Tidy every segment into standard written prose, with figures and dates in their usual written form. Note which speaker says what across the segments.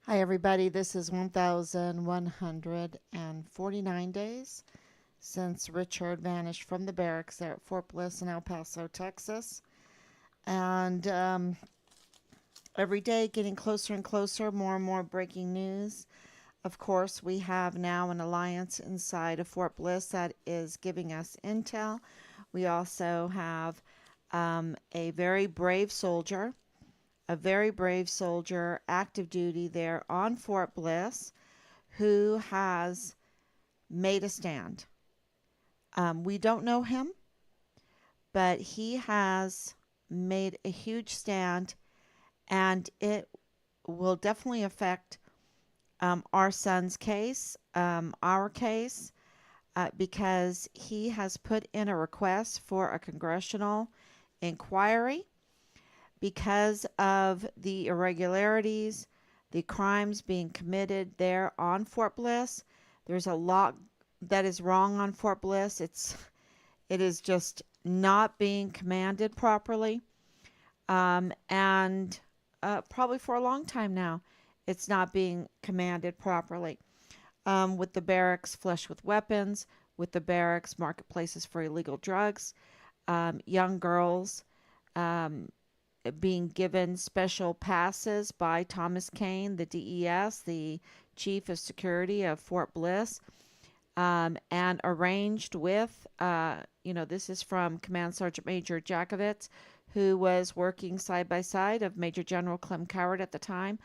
Speaker 1: Hi, everybody. This is 1,149 days since Richard vanished from the barracks there at Fort Bliss in El Paso, Texas. And every day getting closer and closer, more and more breaking news. Of course, we have now an alliance inside of Fort Bliss that is giving us intel. We also have a very brave soldier active duty there on Fort Bliss who has made a stand. We don't know him, but he has made a huge stand, and it will definitely affect our son's case, our case, because he has put in a request for a congressional inquiry because of the irregularities, the crimes being committed there on Fort Bliss. There's a lot that is wrong on Fort Bliss. It is just not being commanded properly, and probably for a long time now, it's not being commanded properly. With the barracks flush with weapons, with the barracks marketplaces for illegal drugs, young girls um, being given special passes by Thomas Kane, the DES, the Chief of Security of Fort Bliss, and arranged with, this is from Command Sergeant Major Jakovitz, who was working side by side of Major General Clem Coward at the time,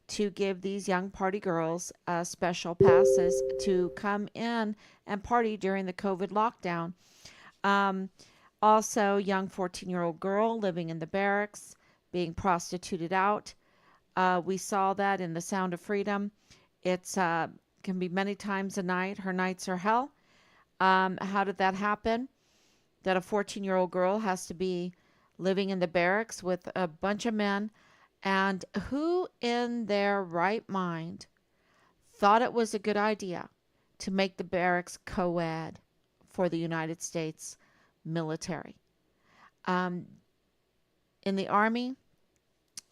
Speaker 1: to give these young party girls special passes to come in and party during the COVID lockdown. Um, Also, young 14-year-old girl living in the barracks being prostituted out. We saw that in The Sound of Freedom. It's can be many times a night. Her nights are hell. How did that happen? That a 14-year-old girl has to be living in the barracks with a bunch of men, and who in their right mind thought it was a good idea to make the barracks co-ed for the United States military? Um, in the Army,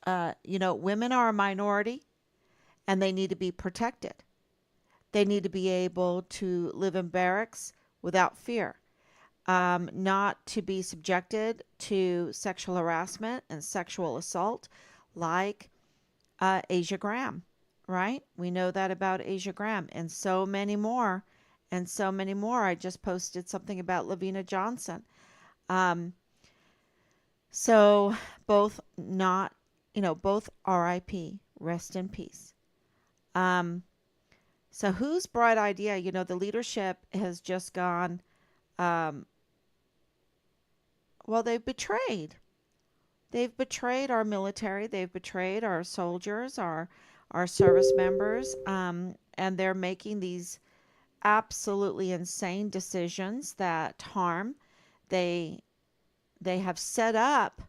Speaker 1: women are a minority and they need to be protected. They need to be able to live in barracks without fear, not to be subjected to sexual harassment and sexual assault like Asia Graham, right? We know that about Asia Graham and so many more. And so many more. I just posted something about Lavina Johnson. Um, so both not, both RIP, rest in peace. Um, so whose bright idea? The leadership has just gone, um, well, they've betrayed. They've betrayed our military. They've betrayed our soldiers, our service members, and they're making these absolutely insane decisions that harm. They they have set up,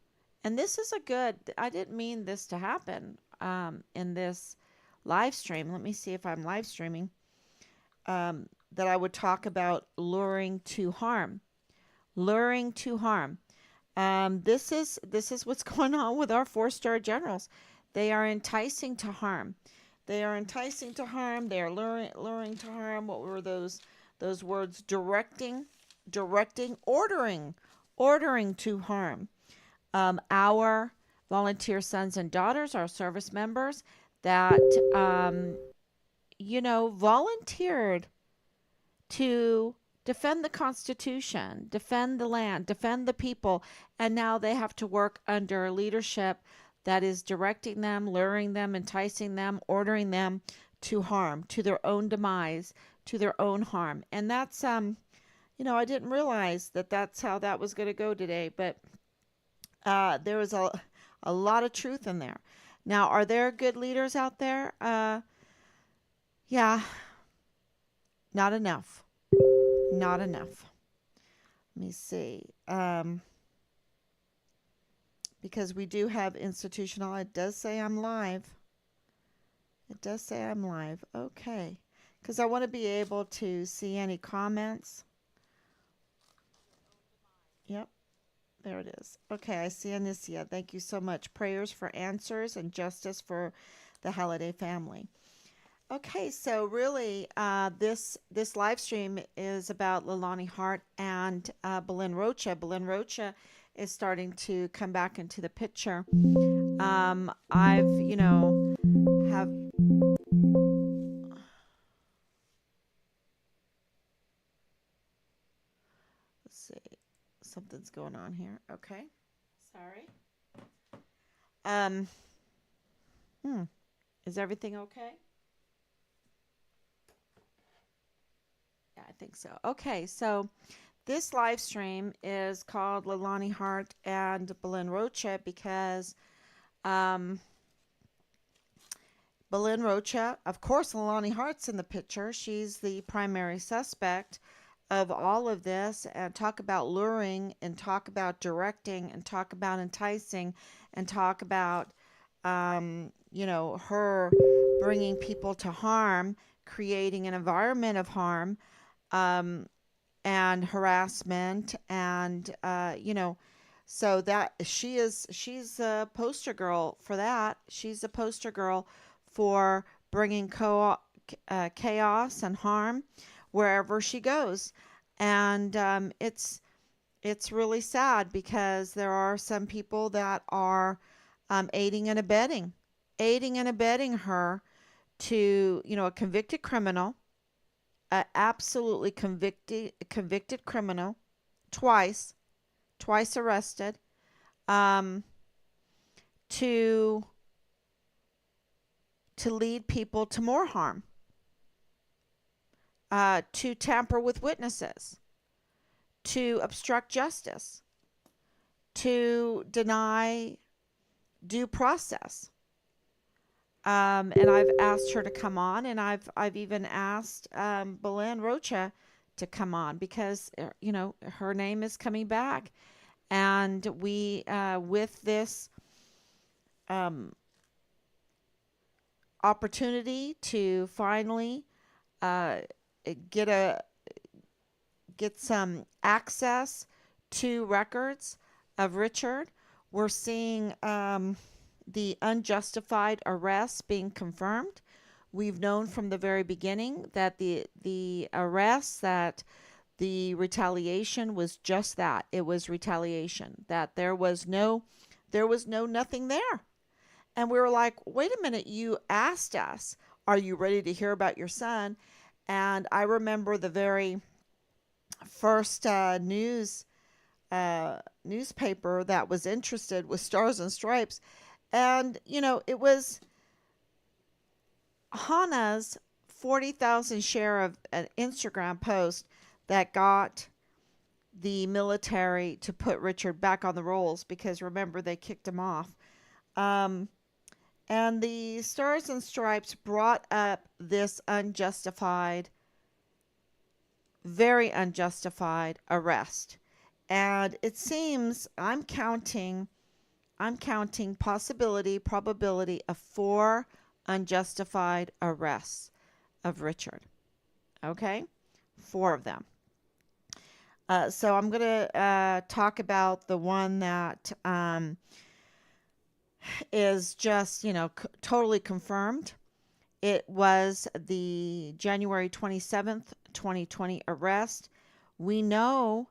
Speaker 1: and this is a good. I didn't mean this to happen in this live stream. Let me see if I'm live streaming. That I would talk about luring to harm, luring to harm. This is what's going on with our four-star generals. They are enticing to harm. They are enticing to harm. They are luring to harm. What were those words? Directing, ordering to harm. Our volunteer sons and daughters, our service members that volunteered to defend the Constitution, defend the land, defend the people, and now they have to work under leadership that is directing them, luring them, enticing them, ordering them to harm, to their own demise, to their own harm. And that's, I didn't realize that that's how that was going to go today, but there was a lot of truth in there. Now, are there good leaders out there? Yeah, not enough. Not enough. Let me see. Because we do have institutional. It does say I'm live. It does say I'm live. Okay. Because I want to be able to see any comments. Yep. There it is. Okay. I see Anicia. Thank you so much. Prayers for answers and justice for the Halliday family. Okay, so really, this live stream is about Leilani Hart and Belen Rocha. Belen Rocha is starting to come back into the picture. I've, have let's see, something's going on here. Okay, sorry. Um, hmm, is everything okay? Yeah, I think so. Okay, so this live stream is called Leilani Hart and Belen Rocha because um, Belen Rocha, of course, Leilani Hart's in the picture. She's the primary suspect of all of this. And talk about luring, and talk about directing, and talk about enticing, and talk about, her bringing people to harm, creating an environment of harm. Um, and harassment and so that she's a poster girl for that. She's a poster girl for bringing chaos and harm wherever she goes. And it's really sad because there are some people that are aiding and abetting her to, a convicted criminal, a absolutely convicted criminal, twice twice arrested, um, to lead people to more harm, to tamper with witnesses, to obstruct justice, to deny due process. And I've asked her to come on, and I've even asked Belen Rocha to come on because her name is coming back, and we with this um, opportunity to finally uh, get a get some access to records of Richard. We're seeing the unjustified arrests being confirmed. We've known from the very beginning that the arrests, that the retaliation was just that. It was retaliation. That there was no nothing there. And we were like, wait a minute, you asked us, are you ready to hear about your son? And I remember the very first newspaper that was interested was Stars and Stripes. And, it was Hannah's 40,000 share of an Instagram post that got the military to put Richard back on the rolls because remember, they kicked him off. Um, and the Stars and Stripes brought up this very unjustified arrest. And it seems I'm counting probability of 4 unjustified arrests of Richard. Okay? 4 of them. So I'm going to talk about the one that is just, totally confirmed. It was the January 27th, 2020 arrest. We know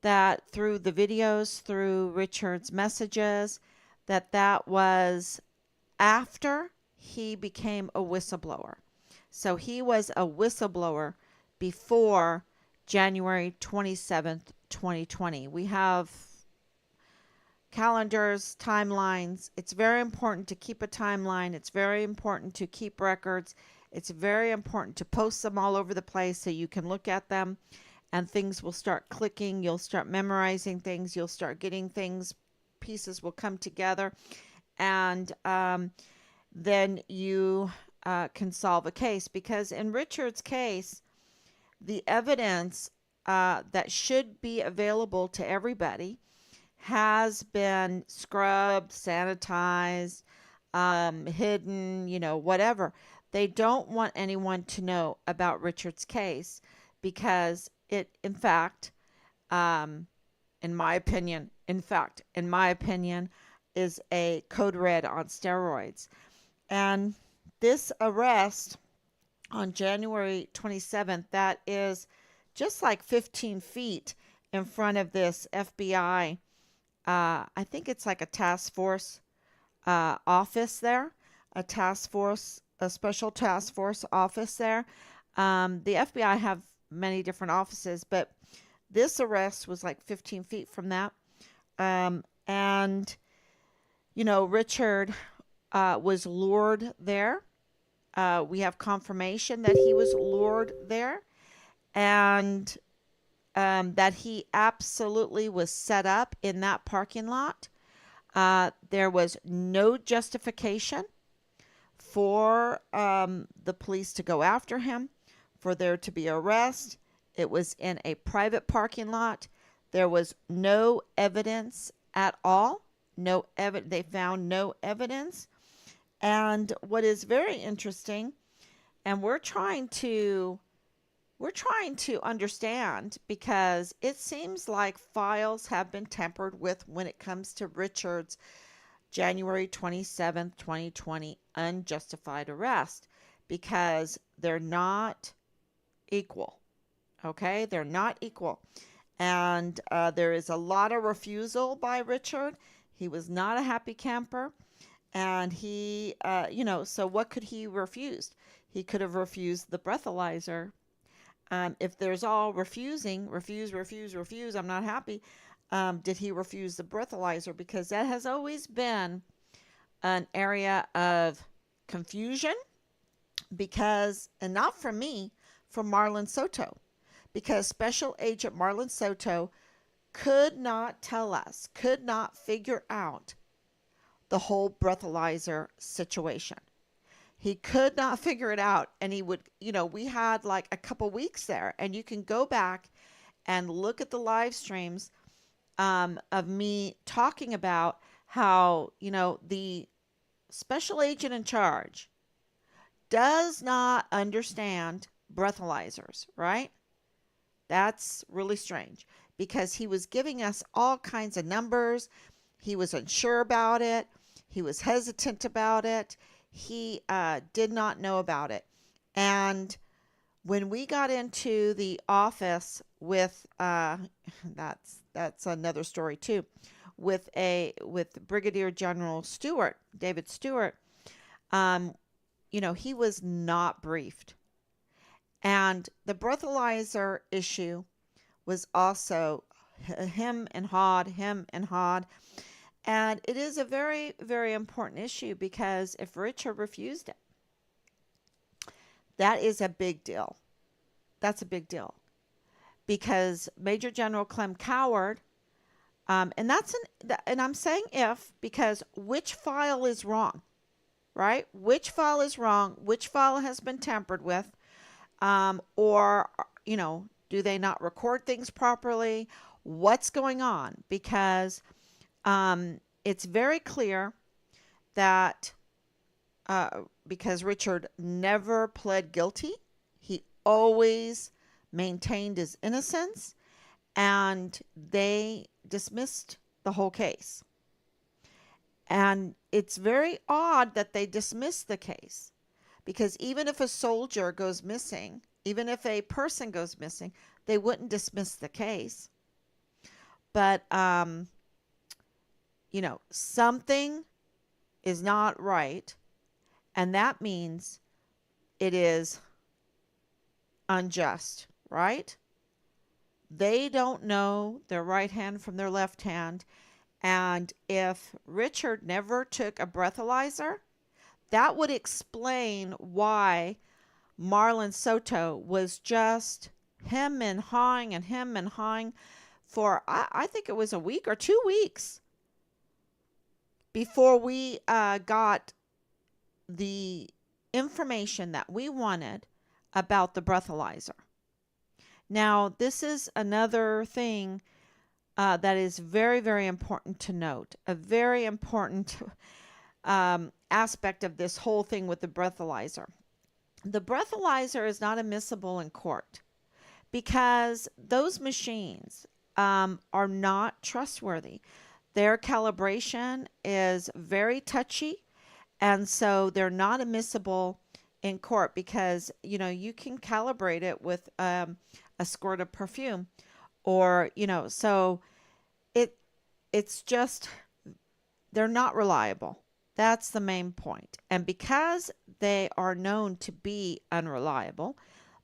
Speaker 1: that through the videos, through Richard's messages, that was after he became a whistleblower. So he was a whistleblower before January 27th, 2020. We have calendars, timelines. It's very important to keep a timeline. It's very important to keep records. It's very important to post them all over the place so you can look at them and things will start clicking. You'll start memorizing things. You'll start getting things. Pieces will come together. And then you can solve a case. Because in Richard's case, the evidence that should be available to everybody has been scrubbed, sanitized, hidden, whatever. They don't want anyone to know about Richard's case because it, in fact, in my opinion, is a code red on steroids. And this arrest on January 27th, that is just like 15 feet in front of this FBI. I think it's like a task force office there, a special task force office there. The FBI have many different offices, but this arrest was like 15 feet from that. And, Richard was lured there. We have confirmation that he was lured there and that he absolutely was set up in that parking lot. There was no justification for the police to go after him, for there to be arrest. It was in a private parking lot. There was no evidence at all. They found no evidence. And what is very interesting, and we're trying to understand, because it seems like files have been tampered with when it comes to Richard's January 27th, 2020 unjustified arrest, because they're not equal. Okay, they're not equal. And there is a lot of refusal by Richard. He was not a happy camper. And so what could he refuse? He could have refused the breathalyzer. If there's all refuse, I'm not happy. Did he refuse the breathalyzer? Because that has always been an area of confusion, and not from me, from Marlon Soto, because Special Agent Marlon Soto could not tell us, could not figure out the whole breathalyzer situation. He could not figure it out. And we had like a couple weeks there, and you can go back and look at the live streams of me talking about how, the special agent in charge does not understand breathalyzers, right? That's really strange, because he was giving us all kinds of numbers. He was unsure about it. He was hesitant about it. He did not know about it. And when we got into the office with that's another story too, with Brigadier General Stewart, David Stewart, he was not briefed. And the breathalyzer issue was also him and Hod. And it is a very, very important issue, because if Richard refused it, that is a big deal. That's a big deal, because Major General Clem Coward, and I'm saying if, because which file is wrong, right? Which file is wrong? Which file has been tampered with? Or, do they not record things properly? What's going on? Because it's very clear that because Richard never pled guilty, he always maintained his innocence, and they dismissed the whole case. And it's very odd that they dismissed the case, because even if a soldier goes missing, even if a person goes missing, they wouldn't dismiss the case. But something is not right, and that means it is unjust, right? They don't know their right hand from their left hand, and if Richard never took a breathalyzer, that would explain why Marlon Soto was just him and hawing for, I think it was a week or 2 weeks before we got the information that we wanted about the breathalyzer. Now, this is another thing that is very, very important to note. A very important aspect of this whole thing with the breathalyzer. The breathalyzer is not admissible in court because those machines are not trustworthy. Their calibration is very touchy, And so they're not admissible in court because, you can calibrate it with a squirt of perfume, or, so it it's just they're not reliable. That's the main point. And because they are known to be unreliable,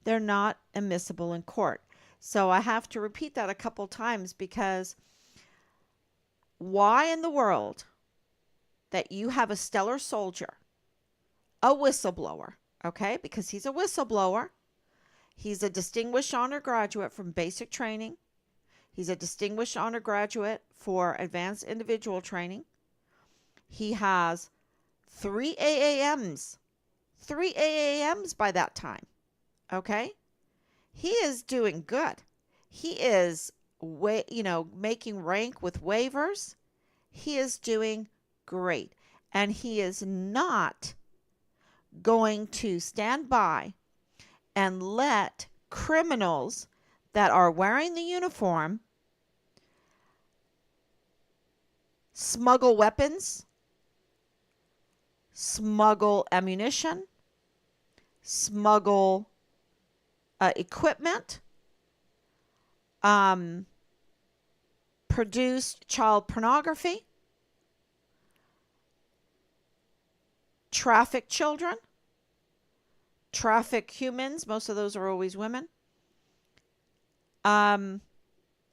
Speaker 1: they're not admissible in court. So I have to repeat that a couple times, because why in the world that you have a stellar soldier, a whistleblower, okay? Because he's a whistleblower. He's a distinguished honor graduate from basic training. He's a distinguished honor graduate for advanced individual training. He has three AAMs, three AAMs by that time. Okay? He is doing good. He is making rank with waivers. He is doing great. And he is not going to stand by and let criminals that are wearing the uniform smuggle weapons, smuggle ammunition, smuggle equipment, produce child pornography, traffic children, traffic humans. Most of those are always women.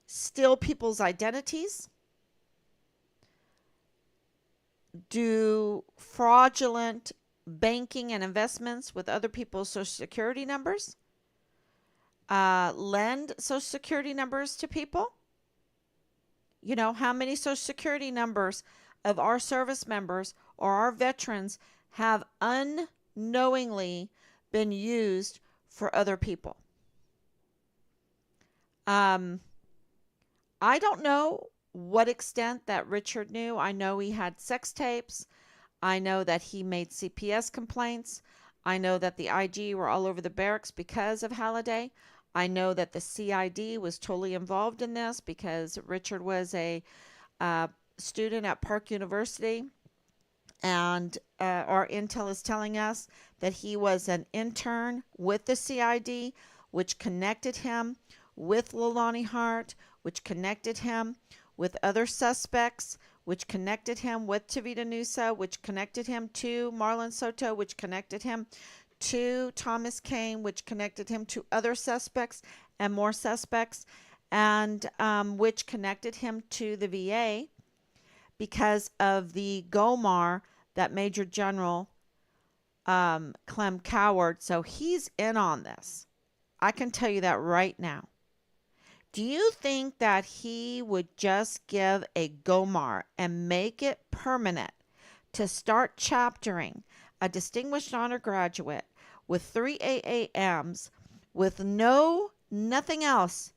Speaker 1: Steal people's identities, do fraudulent banking and investments with other people's social security numbers, lend social security numbers to people. How many social security numbers of our service members or our veterans have unknowingly been used for other people? I don't know what extent that Richard knew. I know he had sex tapes. I know that he made CPS complaints. I know that the IG were all over the barracks because of Halliday. I know that the CID was totally involved in this because Richard was a student at Park University, and our intel is telling us that he was an intern with the CID, which connected him with Leilani Hart, which connected him with other suspects, which connected him with Tavita Nusa, which connected him to Marlon Soto, which connected him to Thomas Kane, which connected him to other suspects and more suspects, and which connected him to the VA because of the GOMAR that Major General Clem Coward. So he's in on this. I can tell you that right now. Do you think that he would just give a GOMAR and make it permanent to start chaptering a distinguished honor graduate with 3 AAMs with nothing else,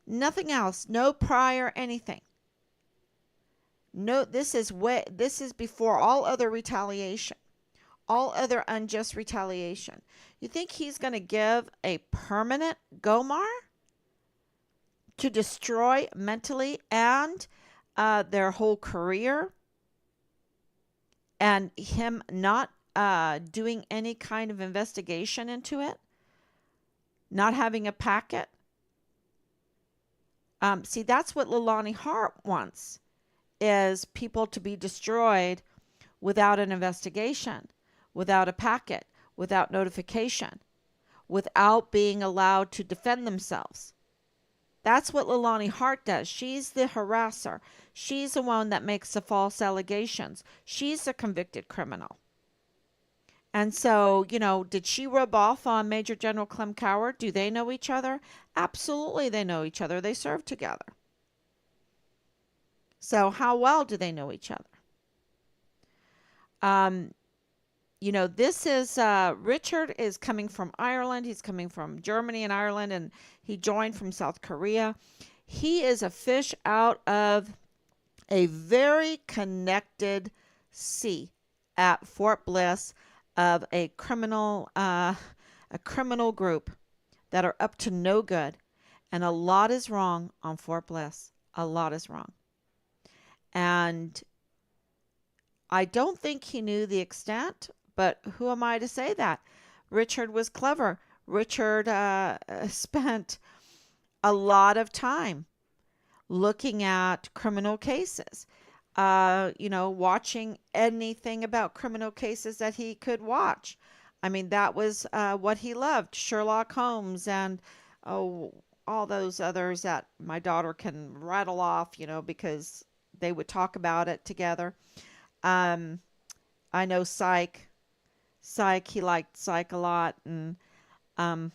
Speaker 1: no prior anything? No, this is before all other retaliation, all other unjust retaliation. You think he's going to give a permanent GOMAR to destroy mentally and their whole career, and him not doing any kind of investigation into it, not having a packet? See, that's what Leilani Hart wants, is people to be destroyed without an investigation, without a packet, without notification, without being allowed to defend themselves. That's what Leilani Hart does. She's the harasser. She's the one that makes the false allegations. She's a convicted criminal. And so, did she rub off on Major General Clem Coward? Do they know each other? Absolutely, they know each other. They serve together. So how well do they know each other? This is Richard is coming from Ireland. He's coming from Germany and Ireland, and he joined from South Korea. He is a fish out of a very connected sea at Fort Bliss of a criminal group that are up to no good, and a lot is wrong on Fort Bliss. A lot is wrong, and I don't think he knew the extent, but who am I to say that? Richard was clever. Richard spent a lot of time looking at criminal cases, watching anything about criminal cases that he could watch. I mean, that was what he loved, Sherlock Holmes and oh, all those others that my daughter can rattle off, because they would talk about it together. Um, I know Psych, he liked Psych a lot, um,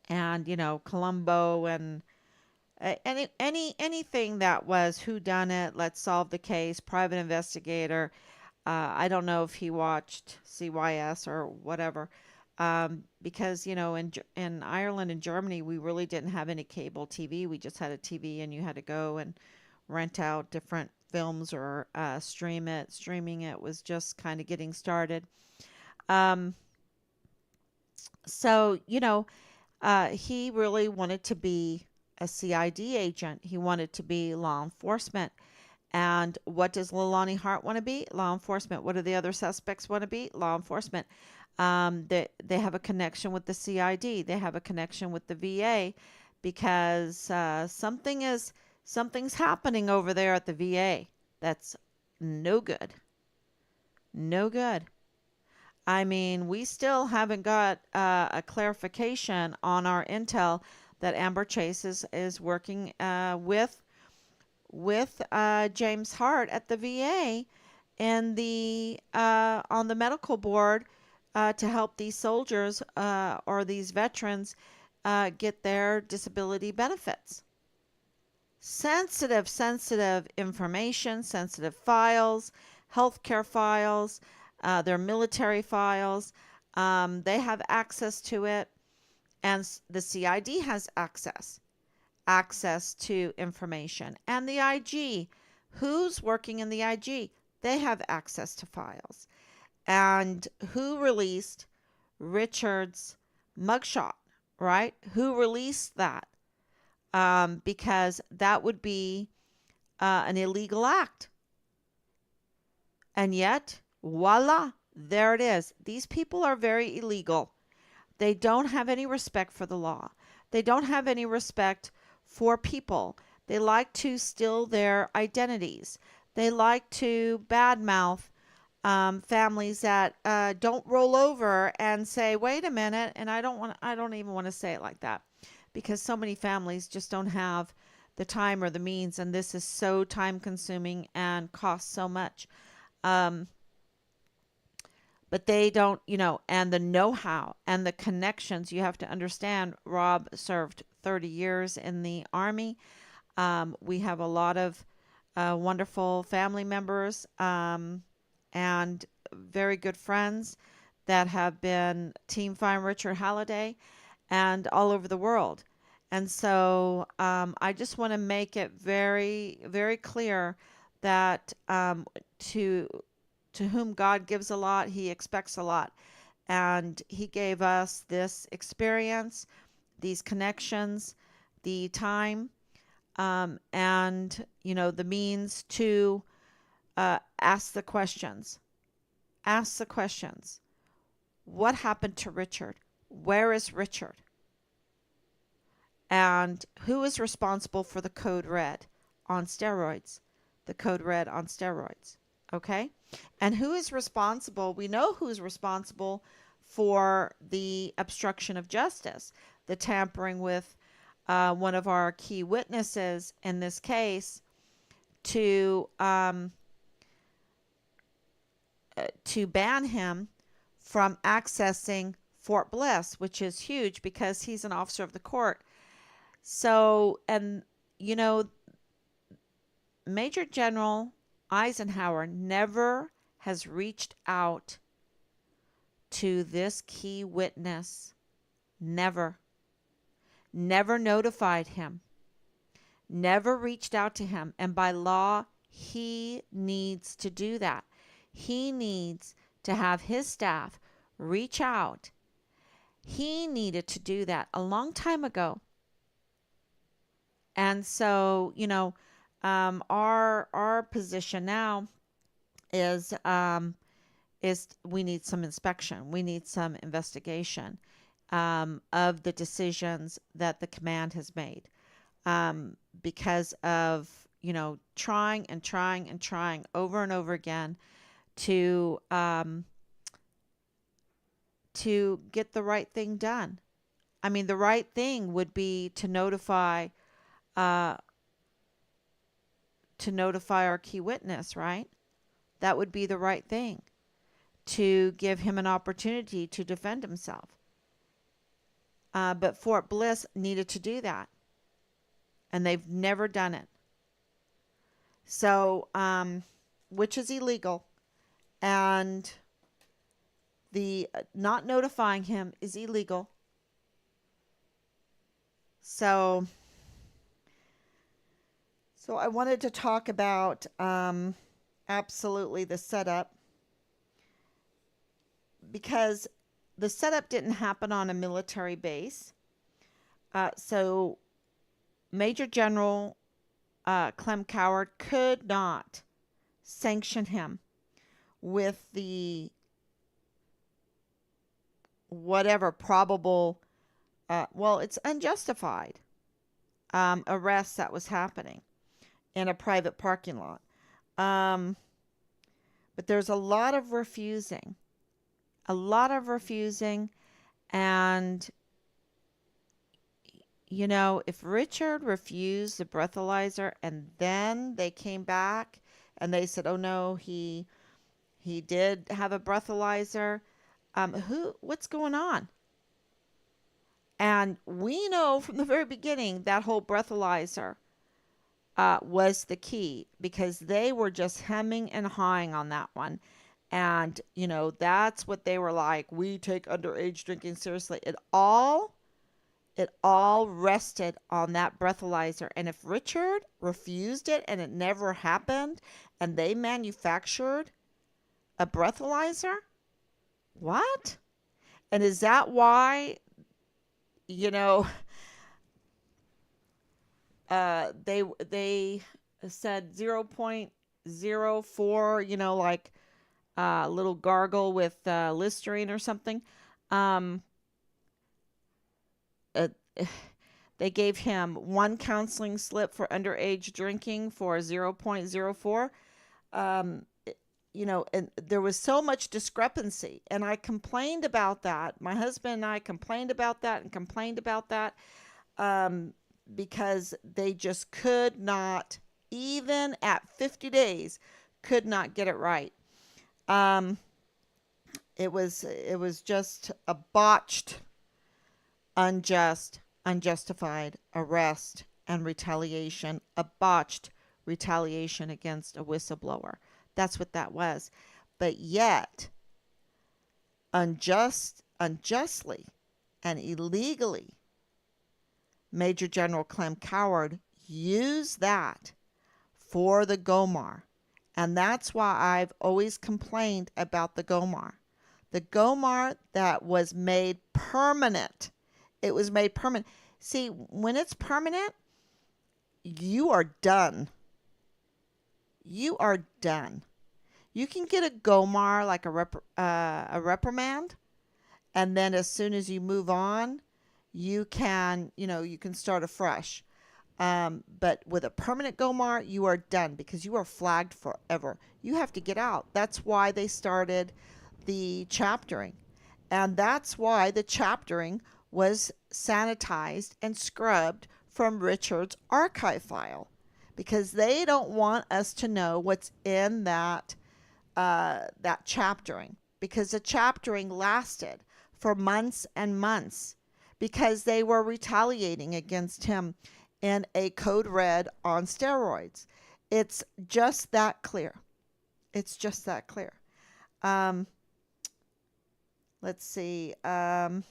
Speaker 1: and Columbo and anything that was who done it, let's solve the case, private investigator. I don't know if he watched CYS or whatever, because in Ireland and Germany we really didn't have any cable TV. We just had a TV, and you had to go and rent out different films or stream it. Streaming it was just kind of getting started. Um, so he really wanted to be a CID agent. He wanted to be law enforcement. And what does Leilani Hart want to be? Law enforcement. What do the other suspects want to be? Law enforcement. They have a connection with the CID. They have a connection with the VA because something's happening over there at the VA that's no good. No good. I mean, we still haven't got a clarification on our intel that Amber Chase is working with James Hart at the VA and the on the medical board to help these soldiers or these veterans get their disability benefits. Sensitive information, sensitive files, healthcare files, their military files. They have access to it, and the CID has access to information. And the IG, who's working in the IG, they have access to files. And who released Richard's mugshot, right? Who released that? Because that would be an illegal act. And yet, voila, there it is. These people are very illegal. They don't have any respect for the law. They don't have any respect for people. They like to steal their identities. They like to badmouth families that don't roll over and say, "Wait a minute," and I don't even want to say it like that because so many families just don't have the time or the means, and this is so time consuming and costs so much. Um, but they don't, and the know-how and the connections. You have to understand, Rob served 30 years in the Army. We have a lot of wonderful family members and very good friends that have been Team Fine Richard Halliday and all over the world. And so I just want to make it very, very clear that to whom God gives a lot, he expects a lot. And he gave us this experience, these connections, the time, and, the means to ask the questions. Ask the questions. What happened to Richard? Where is Richard? And who is responsible for the code red on steroids? The code red on steroids. Okay? And who is responsible? We know who's responsible for the obstruction of justice, the tampering with one of our key witnesses in this case to ban him from accessing Fort Bliss, which is huge because he's an officer of the court. So, and Major General Eisenhower never has reached out to this key witness. Never. Never notified him. Never reached out to him. And by law, he needs to do that. He needs to have his staff reach out. He needed to do that a long time ago. And so, our position now is we need some inspection. We need some investigation of the decisions that the command has made, because of, trying and trying and trying over and over again to get the right thing done. I mean, the right thing would be uh, to notify our key witness, right? That would be the right thing, to give him an opportunity to defend himself. But Fort Bliss needed to do that, and they've never done it. So, which is illegal, and the not notifying him is illegal. So, I wanted to talk about absolutely the setup, because the setup didn't happen on a military base. So Major General Clem Coward could not sanction him with the whatever probable, well, it's unjustified arrest that was happening in a private parking lot. But there's a lot of refusing, and if Richard refused the breathalyzer and then they came back and they said, "Oh no, he did have a breathalyzer," what's going on? And we know from the very beginning that whole breathalyzer was the key, because they were just hemming and hawing on that one. And, that's what they were like. We take underage drinking seriously. It all rested on that breathalyzer. And if Richard refused it and it never happened and they manufactured a breathalyzer, what? And is that why, you know, they said 0.04, like a little gargle with Listerine or something. Um, uh, they gave him one counseling slip for underage drinking for 0.04. Um, and there was so much discrepancy, and I complained about that. My husband and I complained about that, um, because they just could not, even at 50 days, could not get it right. Um, it was just a botched, unjustified arrest and retaliation, a botched retaliation against a whistleblower. That's what that was. But yet, unjustly and illegally, Major General Clem Coward used that for the GOMAR. And that's why I've always complained about the GOMAR. The GOMAR that was made permanent. It was made permanent. See, when it's permanent, you are done. You are done. You can get a GOMAR, like a reprimand, and then as soon as you move on, you can start afresh. But with a permanent GOMAR, you are done, because you are flagged forever. You have to get out. That's why they started the chaptering. And that's why the chaptering was sanitized and scrubbed from Richard's archive file, because they don't want us to know what's in that chaptering, because the chaptering lasted for months and months, because they were retaliating against him in a code red on steroids. It's just that clear. It's just that clear. Let's see. Yeah,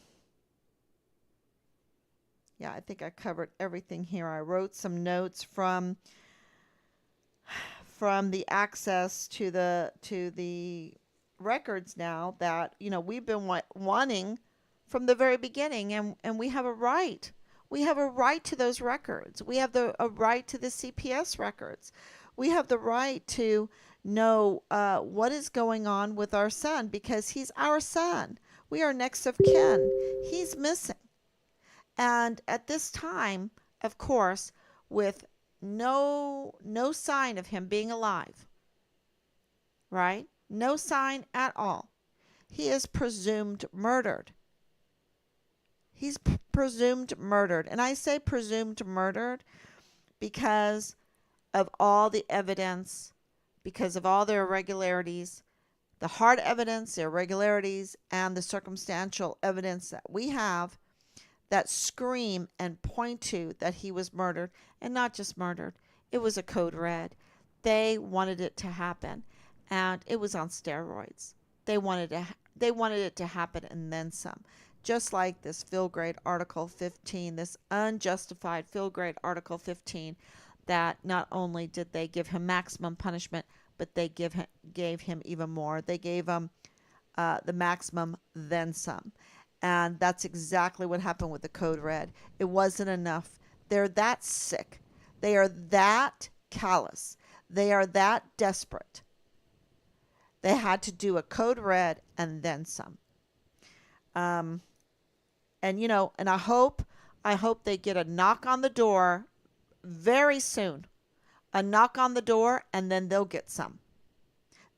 Speaker 1: I think I covered everything here. I wrote some notes from the access to the records now that we've been wanting from the very beginning, and we have a right. We have a right to those records. We have a right to the CPS records. We have the right to know what is going on with our son, because he's our son. We are next of kin. He's missing. And at this time, of course, with no sign of him being alive, right? No sign at all. He is presumed murdered. He's presumed murdered. And I say presumed murdered because of all the evidence, because of all the irregularities, the hard evidence, the irregularities, and the circumstantial evidence that we have that scream and point to that he was murdered, and not just murdered. It was a code red. They wanted it to happen, and it was on steroids. They wanted it to happen and then some. Just like this Phil Grade Article 15, this unjustified Phil Grade Article 15, that not only did they give him maximum punishment, but they gave him even more. They gave him the maximum then some. And that's exactly what happened with the Code Red. It wasn't enough. They're that sick. They are that callous. They are that desperate. They had to do a Code Red and then some. And and I hope they get a knock on the door very soon. A knock on the door, and then they'll get some.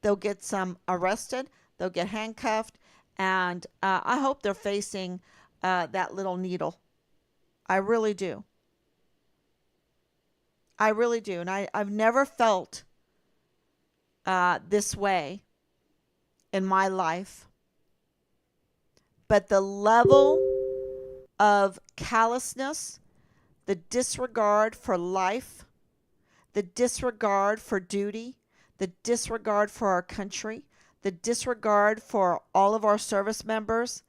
Speaker 1: They'll get some arrested. They'll get handcuffed. And I hope they're facing that little needle. I really do. I really do. And I've never felt this way in my life. But the level of callousness, the disregard for life, the disregard for duty, the disregard for our country, the disregard for all of our service members,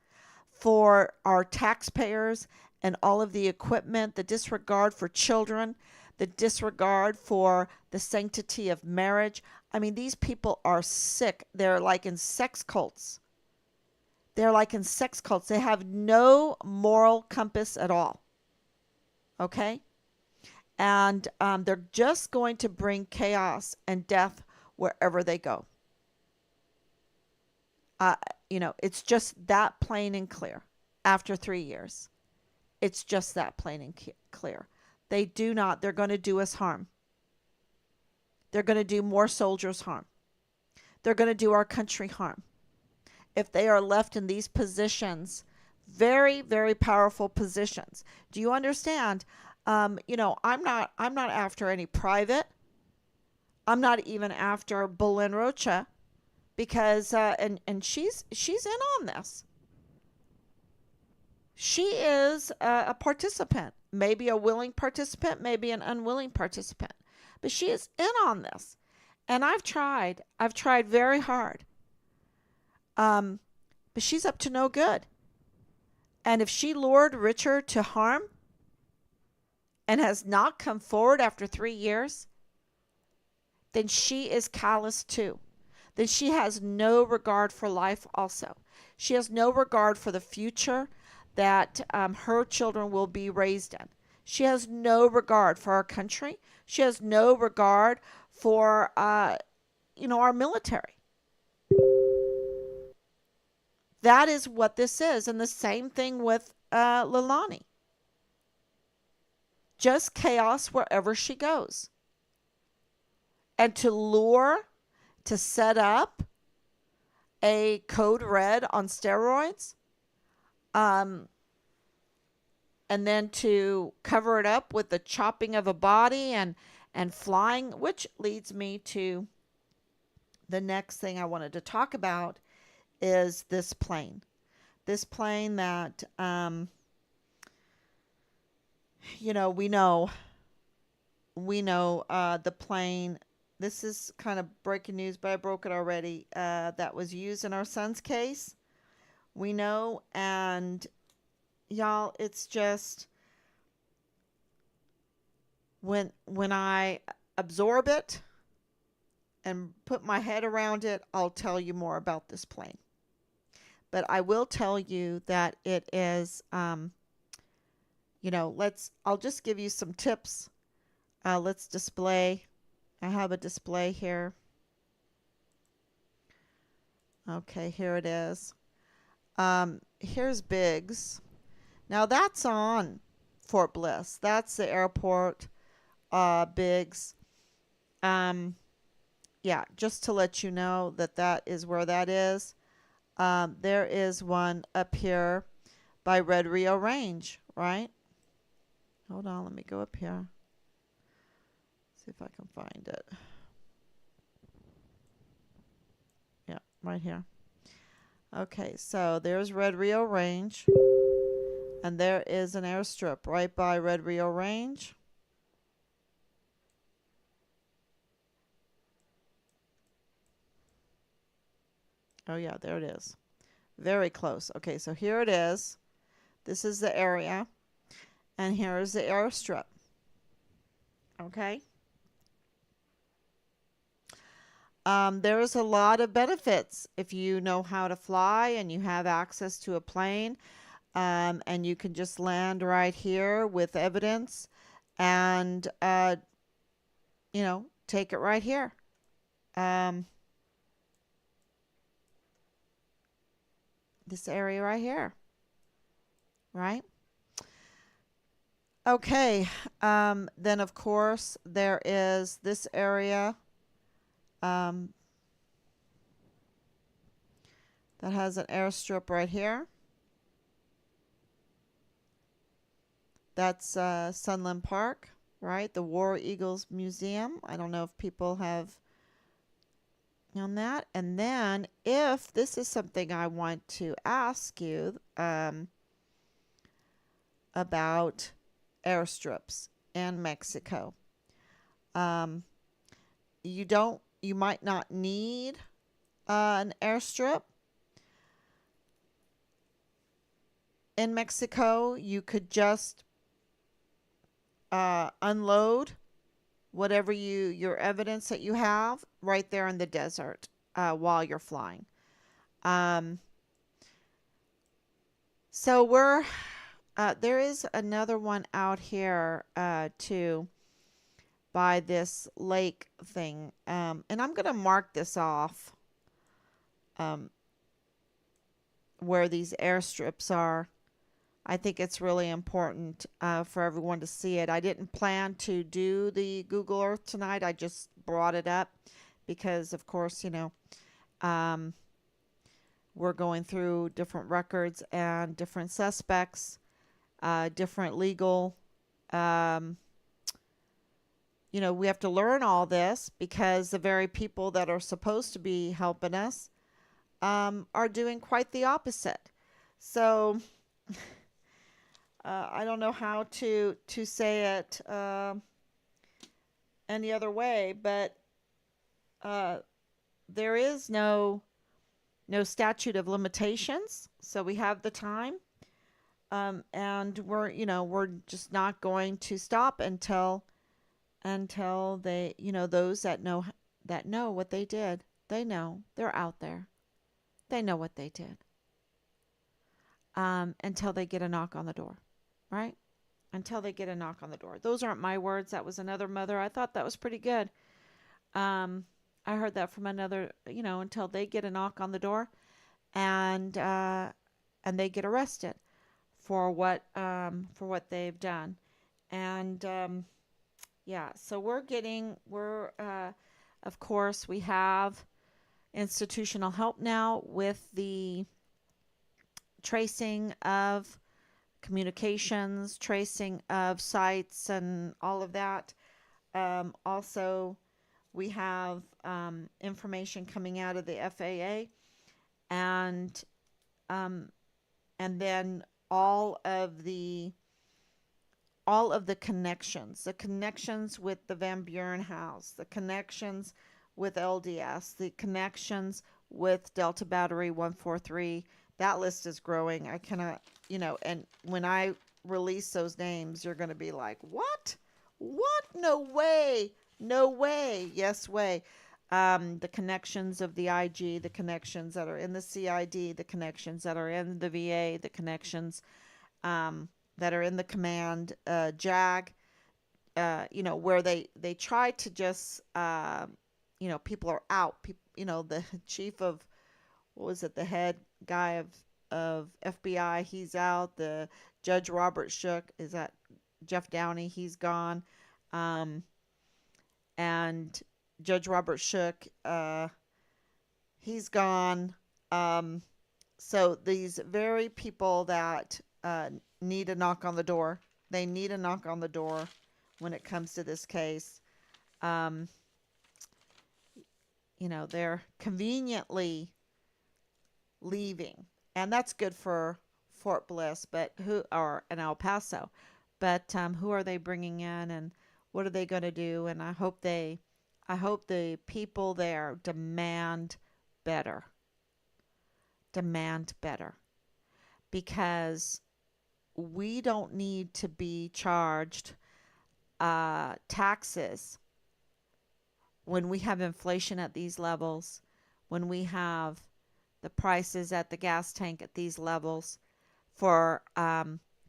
Speaker 1: for our taxpayers and all of the equipment, the disregard for children, the disregard for the sanctity of marriage. I mean, these people are sick. They're like in sex cults. They're like in sex cults. They have no moral compass at all. Okay? And they're just going to bring chaos and death wherever they go. It's just that plain and clear. After 3 years, it's just that plain and clear. They're going to do us harm. They're going to do more soldiers harm. They're going to do our country harm. If they are left in these positions, very, very powerful positions. Do you understand? I'm not after any private. I'm not even after Belen Rocha, because and she's in on this. She is a participant, maybe a willing participant, maybe an unwilling participant, but she is in on this. And I've tried very hard. But she's up to no good. And if she lured Richard to harm and has not come forward after 3 years, then she is callous too. Then she has no regard for life also. She has no regard for the future that her children will be raised in. She has no regard for our country. She has no regard for, our military. That is what this is. And the same thing with Leilani. Just chaos wherever she goes. And to set up a code red on steroids, and then to cover it up with the chopping of a body and flying, which leads me to the next thing I wanted to talk about, is this plane. This plane that, we know the plane. This is kind of breaking news, but I broke it already. That was used in our son's case. We know, and y'all, it's just when I absorb it and put my head around it, I'll tell you more about this plane. But I will tell you that it is, I'll just give you some tips. Let's display. I have a display here. Okay, here it is. Here's Biggs. Now that's on Fort Bliss. That's the airport, Biggs. Um, yeah, just to let you know that that is where that is. There is one up here by Red Rio Range, right? Hold on, let me go up here. See if I can find it. Yeah, right here. Okay, so there's Red Rio Range, and there is an airstrip right by Red Rio Range. Oh, yeah, there it is. Very close. Okay, so here it is. This is the area, and here is the airstrip. Okay. There is a lot of benefits if you know how to fly and you have access to a plane, and you can just land right here with evidence and, take it right here. Um, this area right here, right? Okay. Then, of course, there is this area um, that has an airstrip right here. That's Sunland Park, right? The War Eagles Museum. I don't know if people have known that. And then, if this is something I want to ask you about airstrips in Mexico, um, you might not need an airstrip in Mexico. You could just unload whatever your evidence that you have right there in the desert while you're flying. Um, so there is another one out here too by this lake thing, and I'm gonna mark this off um, where these airstrips are. I think it's really important for everyone to see it. I didn't plan to do the Google Earth tonight. I just brought it up because, of course, um, we're going through different records and different suspects, different legal. Um, we have to learn all this because the very people that are supposed to be helping us are doing quite the opposite. So I don't know how to say it any other way, but uh, there is no statute of limitations, so we have the time, and we're just not going to stop until they those that know what they did. They're out there. They know what they did. Until they get a knock on the door, right? Until they get a knock on the door. Those aren't my words. That was another mother. I thought that was pretty good. Um, I heard that from another. Until they get a knock on the door, and they get arrested for what they've done, and yeah. So of course we have institutional help now with the tracing of communications, tracing of sites, and all of that. Also, we have information coming out of the FAA, and um, and then all of the connections with the Van Buren House, the connections with LDS, the connections with Delta Battery 143. That list is growing. I cannot, and when I release those names, you're going to be like, what? What? No way. No way. Yes, way. The connections of the IG, the connections that are in the CID, the connections that are in the VA, the connections that are in the command JAG, where they try to just, people are out. The chief of what was it, the head guy of FBI, he's out. The Judge Robert Shook, is that Jeff Downey? He's gone. Um, and Judge Robert Shook, he's gone. Um, so these very people that need a knock on the door, they need a knock on the door when it comes to this case. Um, they're conveniently leaving, and that's good for Fort Bliss, but who or in El Paso, but who are they bringing in, and what are they going to do? And I hope the people there better, demand better, because we don't need to be charged taxes when we have inflation at these levels, when we have the prices at the gas tank at these levels for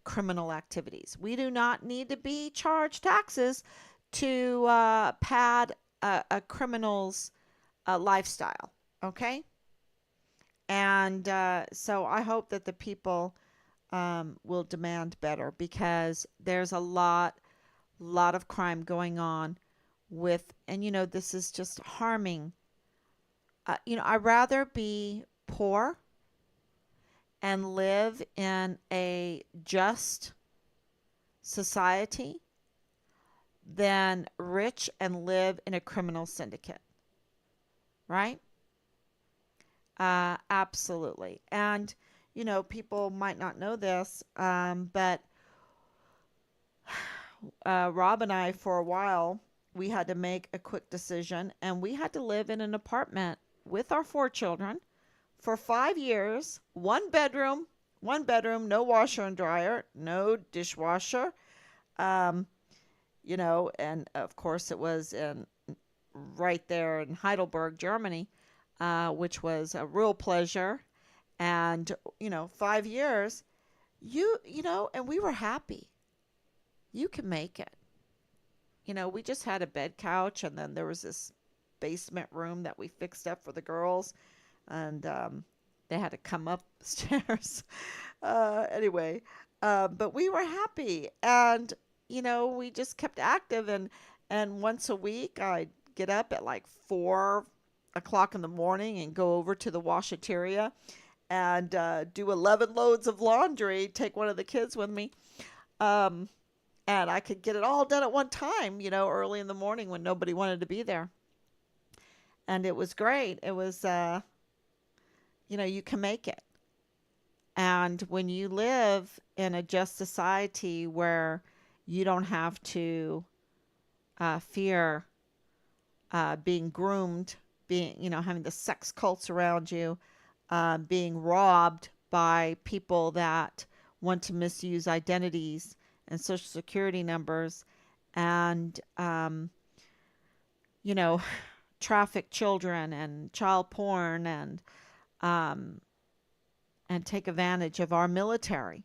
Speaker 1: criminal activities. We do not need to be charged taxes to pad a criminal's lifestyle. Okay? And so I hope that the people will demand better, because there's a lot of crime going on with, and this is just harming. I'd rather be poor and live in a just society than rich and live in a criminal syndicate, right? Absolutely. And, people might not know this, but Rob and I, for a while, we had to make a quick decision, and we had to live in an apartment with our 4 children for 5 years, one bedroom, no washer and dryer, no dishwasher. Um, and of course it was in right there in Heidelberg, Germany, which was a real pleasure. And 5 years, and we were happy. You can make it. We just had a bed couch, and then there was this basement room that we fixed up for the girls, and they had to come upstairs. Anyway, but we were happy, and we just kept active, and once a week I'd get up at like 4 o'clock in the morning and go over to the washateria and do 11 loads of laundry. Take one of the kids with me. Um, and I could get it all done at one time, early in the morning when nobody wanted to be there. And it was great. It was, you can make it. And when you live in a just society where you don't have to fear being groomed, having the sex cults around you, being robbed by people that want to misuse identities and social security numbers, and you know, traffic children and child porn, um, and take advantage of our military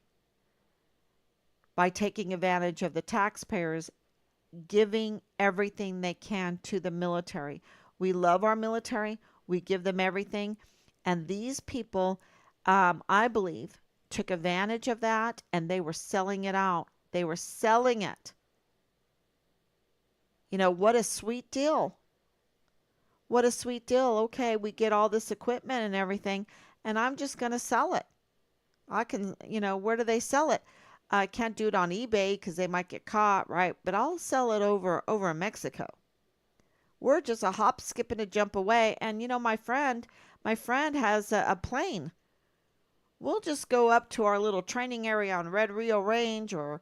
Speaker 1: by taking advantage of the taxpayers, giving everything they can to the military. We love our military. We give them everything. And these people, I believe, took advantage of that, and they were selling it out. They were selling it. What a sweet deal. What a sweet deal. Okay, we get all this equipment and everything, and I'm just going to sell it. I can, where do they sell it? I can't do it on eBay because they might get caught, right? But I'll sell it over in Mexico. We're just a hop, skip, and a jump away. And my friend has a plane. We'll just go up to our little training area on Red Rio Range, or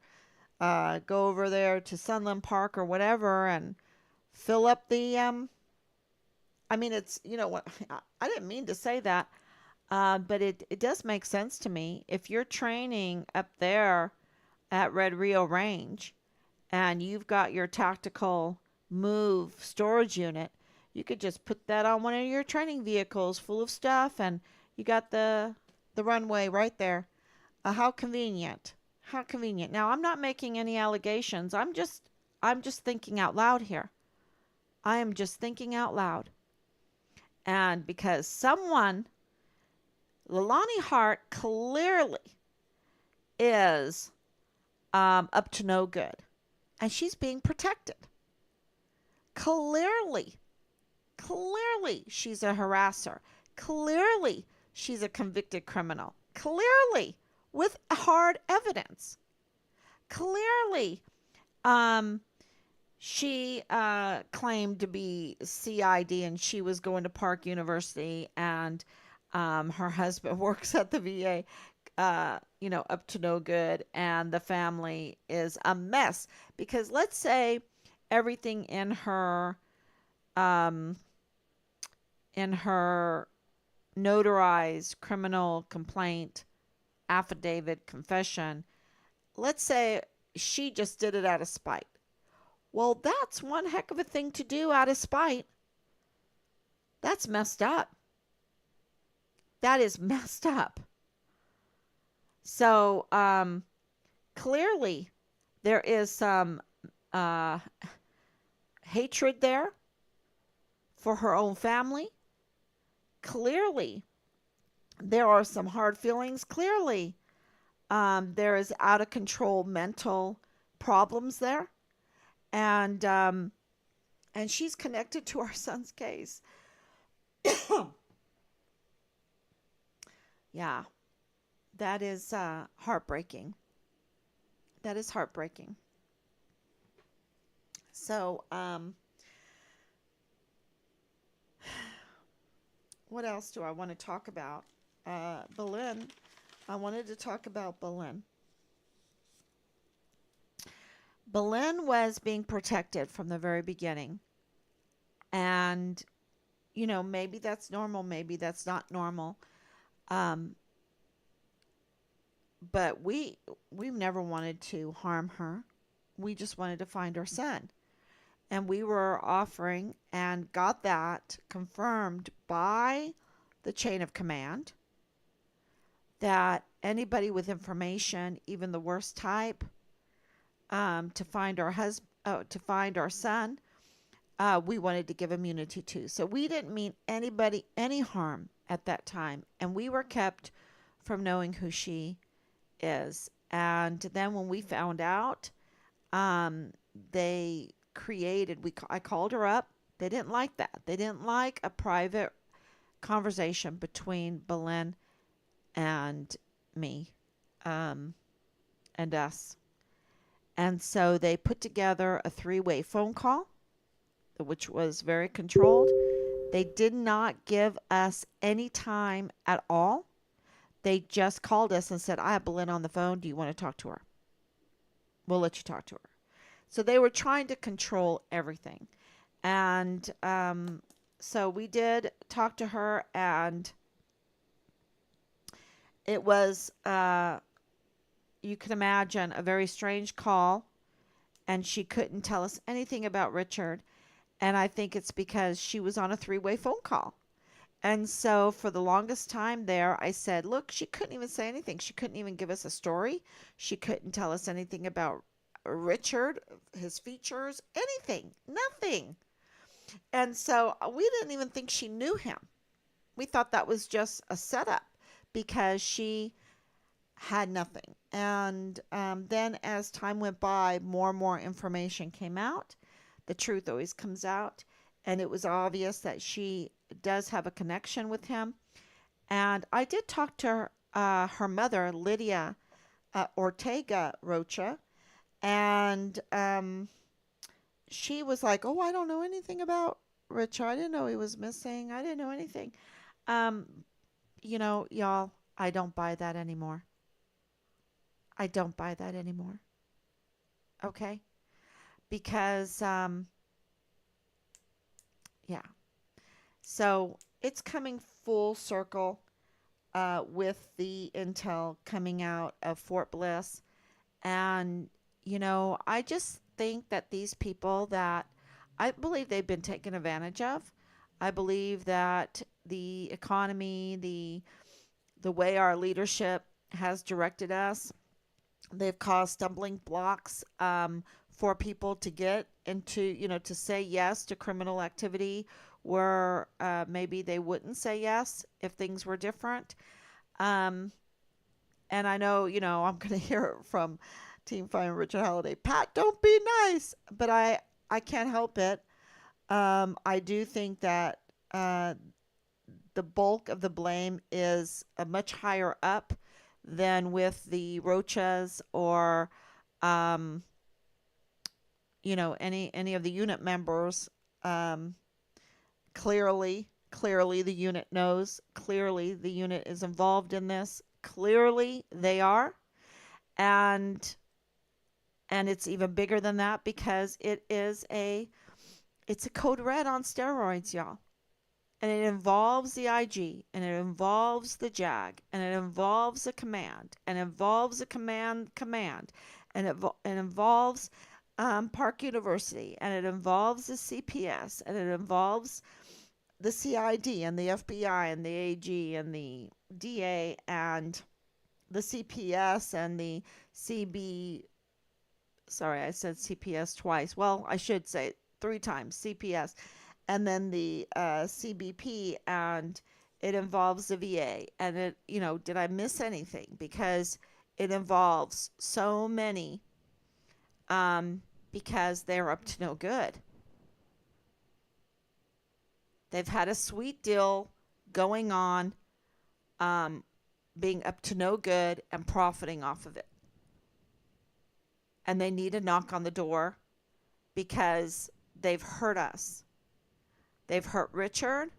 Speaker 1: go over there to Sunland Park or whatever, and fill up the. I mean, it's what I didn't mean to say that, but it does make sense to me. If you're training up there at Red Rio Range, and you've got your tactical move storage unit, you could just put that on one of your training vehicles full of stuff, and you got the runway right there. How convenient. How convenient. Now, I'm not making any allegations. I'm just thinking out loud here. I am just thinking out loud. And because someone Leilani Hart clearly is up to no good, and she's being protected. Clearly, clearly, she's a harasser. Clearly, she's a convicted criminal. Clearly, with hard evidence. Clearly, um, she claimed to be CID and she was going to Park University, and her husband works at the VA, up to no good, and the family is a mess because let's say everything um, in her notarized criminal complaint, affidavit, confession, let's say she just did it out of spite. Well, that's one heck of a thing to do out of spite. That's messed up. That is messed up. So, clearly, there is some uh, hatred there for her own family. Clearly, there are some hard feelings. Clearly, there is out of control mental problems there, and she's connected to our son's case. Yeah, that is heartbreaking. That is heartbreaking. So, what else do I want to talk about? Belen. I wanted to talk about Belen. Belen was being protected from the very beginning. And, maybe that's normal, maybe that's not normal. Um, but we've never wanted to harm her. We just wanted to find our son. And we were offering and got that confirmed by the chain of command that anybody with information, even the worst type, to find to find our son, we wanted to give immunity to. So we didn't mean anybody any harm at that time, and we were kept from knowing who she is. And then when we found out, um, they created. I called her up. They didn't like that. They didn't like a private conversation between Belen and me, um, and us. And so they put together a three-way phone call, which was very controlled. They did not give us any time at all. They just called us and said, I have Belen on the phone. Do you want to talk to her? We'll let you talk to her. So they were trying to control everything. And so we did talk to her, and it was, you can imagine, a very strange call. And she couldn't tell us anything about Richard. And I think it's because she was on a three-way phone call. And so for the longest time there, I said, look, she couldn't even say anything. She couldn't even give us a story. She couldn't tell us anything about Richard, his features, anything, nothing. And so we didn't even think she knew him. We thought that was just a setup because she had nothing. And then as time went by, more and more information came out. The truth always comes out. And it was obvious that she does have a connection with him. And I did talk to her mother, Lydia Ortega Rocha, and she was like, "Oh, I don't know anything about Richard. I didn't know he was missing. I didn't know anything." Um, y'all, I don't buy that anymore. I don't buy that anymore. Okay, because yeah. So it's coming full circle with the intel coming out of Fort Bliss. And, I just think that these people that I believe they've been taken advantage of. I believe that the economy, the way our leadership has directed us, they've caused stumbling blocks for people to get into, to say yes to criminal activity where maybe they wouldn't say yes if things were different. Um, and I know, I'm going to hear it from Team Fire and Richard Halliday. Pat, don't be nice. But I can't help it. I do think that uh, the bulk of the blame is much higher up than with the Rochas or, um, any of the unit members. Um, clearly, the unit knows. Clearly, the unit is involved in this. Clearly, they are, and it's even bigger than that because it's a code red on steroids, y'all. And it involves the IG, and it involves the JAG, and it involves a command, and it involves a command, and it involves Park University, and it involves the CPS, and it involves the CID, and the FBI, and the AG, and the DA, and the CPS, and the CB. Sorry, I said CPS twice. Well, I should say 3 times CPS, and then the CBP, and it involves the VA. And did I miss anything? Because it involves so many, because they're up to no good. They've had a sweet deal going on, um, being up to no good and profiting off of it. And they need a knock on the door because they've hurt us. They've hurt Richard.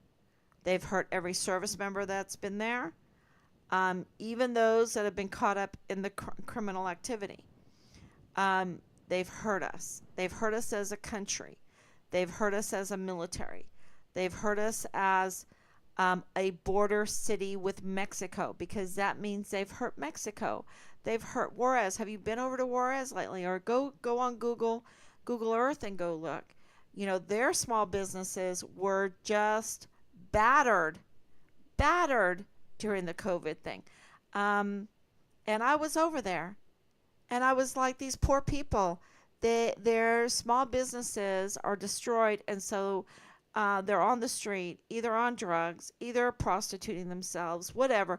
Speaker 1: They've hurt every service member that's been there, even those that have been caught up in the criminal activity. They've hurt us. They've hurt us as a country. They've hurt us as a military. They've hurt us as a border city with Mexico, because that means they've hurt Mexico. They've hurt Juarez. Have you been over to Juarez lately? Or go on Google Earth and go look. Their small businesses were just battered during the COVID thing. And I was over there, and I was like, these poor people, their small businesses are destroyed, and so they're on the street, either on drugs, either prostituting themselves, whatever,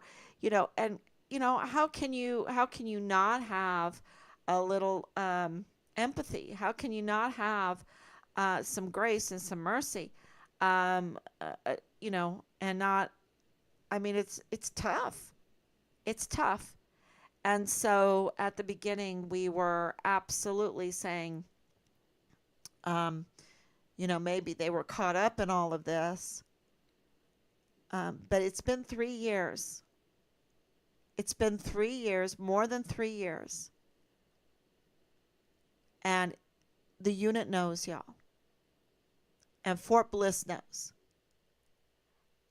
Speaker 1: and how can you not have a little empathy? How can you not have some grace and some mercy? And not. I mean, it's tough. It's tough. And so at the beginning, we were absolutely saying, maybe they were caught up in all of this. But it's been 3 years. It's been 3 years, more than 3 years. And the unit knows, y'all. And Fort Bliss knows.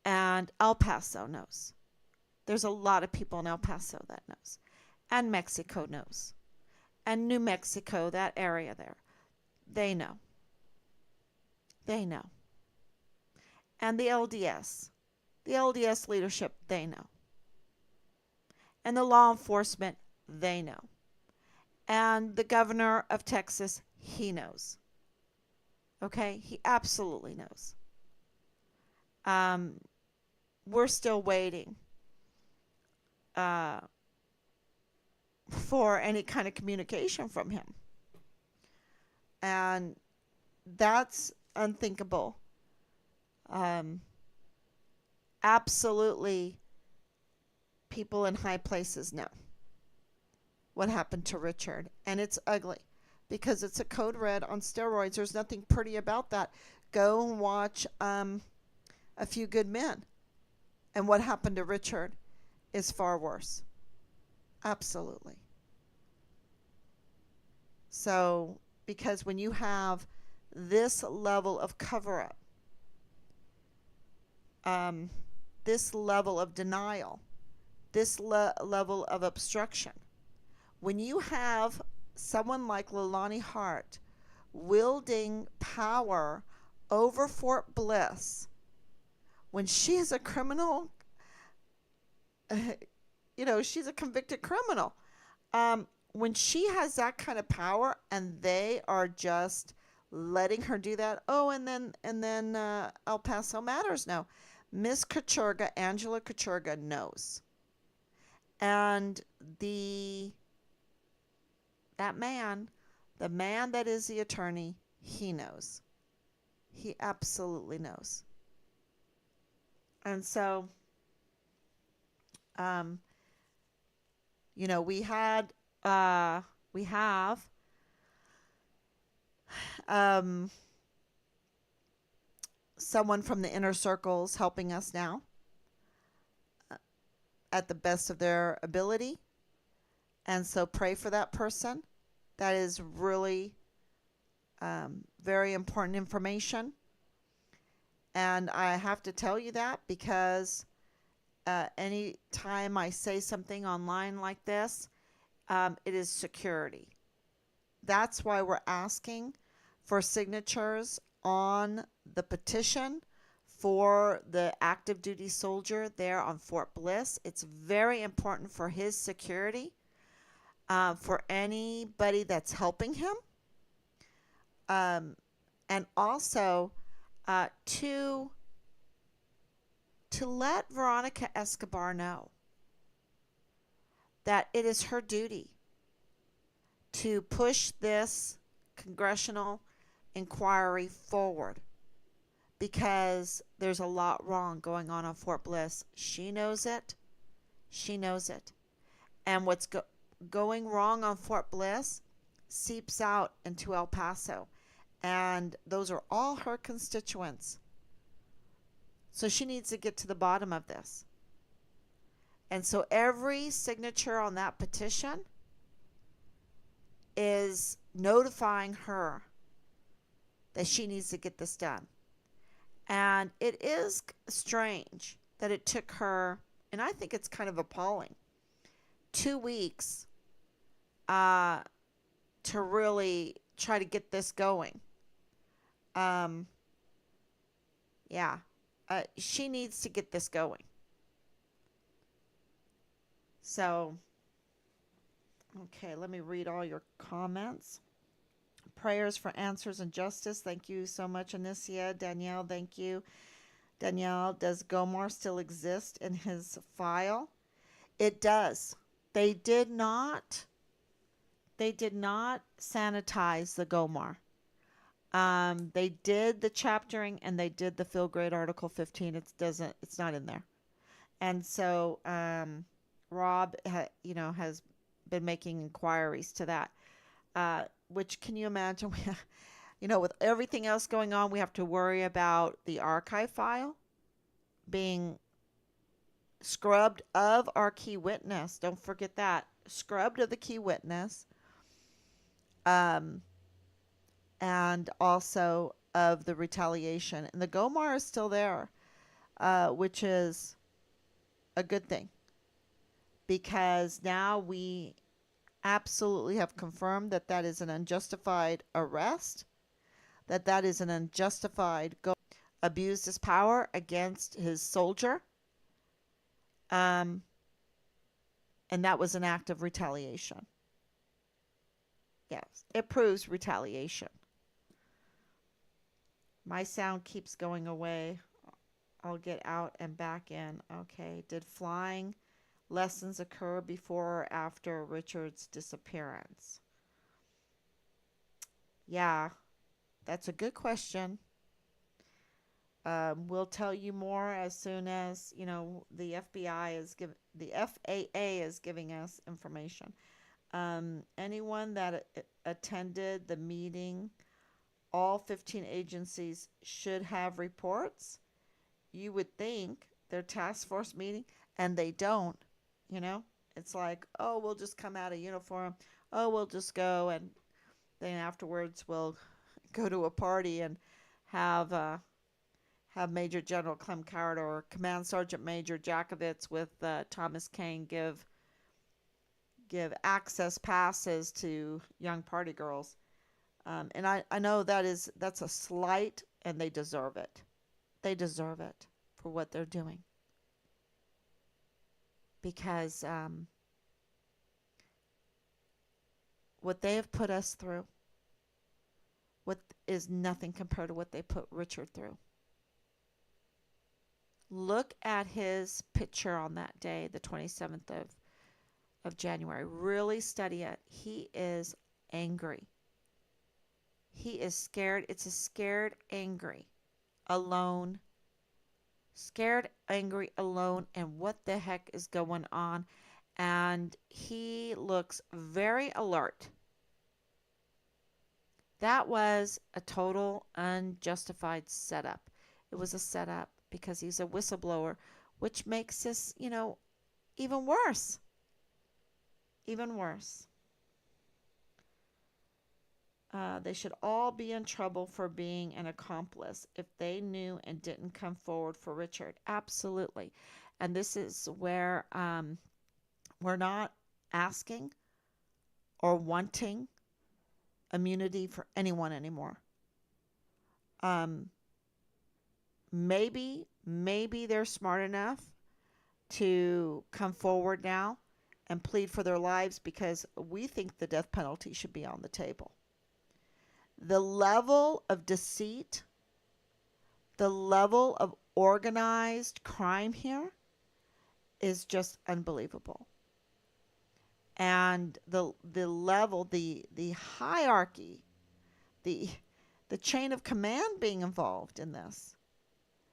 Speaker 1: And El Paso knows. There's a lot of people in El Paso that knows. And Mexico knows. And New Mexico, that area there. They know. They know. And the LDS leadership, they know. And the law enforcement, they know. And the governor of Texas, he knows. Okay? He absolutely knows. We're still waiting for any kind of communication from him. And that's unthinkable. Absolutely, people in high places know what happened to Richard. And it's ugly because it's a code red on steroids. There's nothing pretty about that. Go and watch A Few Good Men. And what happened to Richard is far worse. Absolutely. So, because when you have this level of cover-up, this level of denial, this level of obstruction, when you have someone like Leilani Hart wielding power over Fort Bliss, when she is a criminal, she's a convicted criminal. When she has that kind of power and they are just letting her do that. Oh, and then El Paso matters now. Miss Kachurga, Angela Kachurga knows. And the that man, the man that is the attorney, he knows. He absolutely knows. And so, um, we had, we have, um, someone from the inner circles helping us now uh, at the best of their ability. And so pray for that person. That is really very important information. And I have to tell you that because any time I say something online like this, it is security. That's why we're asking for signatures on the petition for the active duty soldier there on Fort Bliss. It's very important for his security, for anybody that's helping him, um, and also to let Veronica Escobar know that it is her duty to push this congressional inquiry forward because there's a lot wrong going on Fort Bliss. She knows it. She knows it. And what's going wrong on Fort Bliss seeps out into El Paso. And those are all her constituents. So she needs to get to the bottom of this. And so every signature on that petition is notifying her that she needs to get this done. And it is strange that it took her, and I think it's kind of appalling, 2 weeks to really try to get this going. Yeah, she needs to get this going. So, okay, let me read all your comments. Prayers for answers and justice. Thank you so much, Anicia. Danielle, thank you. Danielle, does Gomar still exist in his file? It does. They did not sanitize the Gomar. They did the chaptering and they did the Phil Grade Article 15. It's not in there. And so Rob has been making inquiries to that. Which, can you imagine? With everything else going on, we have to worry about the archive file being scrubbed of our key witness. Don't forget that. Scrubbed of the key witness. And also of the retaliation. And the Gomar is still there, which is a good thing. Because now we absolutely have confirmed that that is an unjustified arrest, that is an unjustified abused his power against his soldier, and that was an act of retaliation. Yes, it proves retaliation. My sound keeps going away. I'll get out and back in. Okay, did flying lessons occur before or after Richard's disappearance? Yeah, that's a good question. We'll tell you more as soon as the FAA is giving us information. Anyone that attended the meeting, all 15 agencies should have reports. You would think their task force meeting, and they don't. It's like, oh, we'll just come out of uniform. Oh, we'll just go, and then afterwards we'll go to a party and have Major General Clem Coward or Command Sergeant Major Jakovitz with Thomas Kane give access passes to young party girls. And I know that's a slight, and they deserve it. They deserve it for what they're doing. Because what they have put us through, what is nothing compared to what they put Richard through. Look at his picture on that day, the 27th of of January. Really study it. He is angry. He is scared. It's a scared, angry, alone, scared, angry, alone, and what the heck is going on? And he looks very alert. That was a total unjustified setup. It was a setup because he's a whistleblower, which makes this, even worse. Even worse. They should all be in trouble for being an accomplice if they knew and didn't come forward for Richard. Absolutely. And this is where we're not asking or wanting immunity for anyone anymore. Um, maybe they're smart enough to come forward now and plead for their lives because we think the death penalty should be on the table. The level of deceit, the level of organized crime here is just unbelievable. And the level, the hierarchy, the the chain of command being involved in this,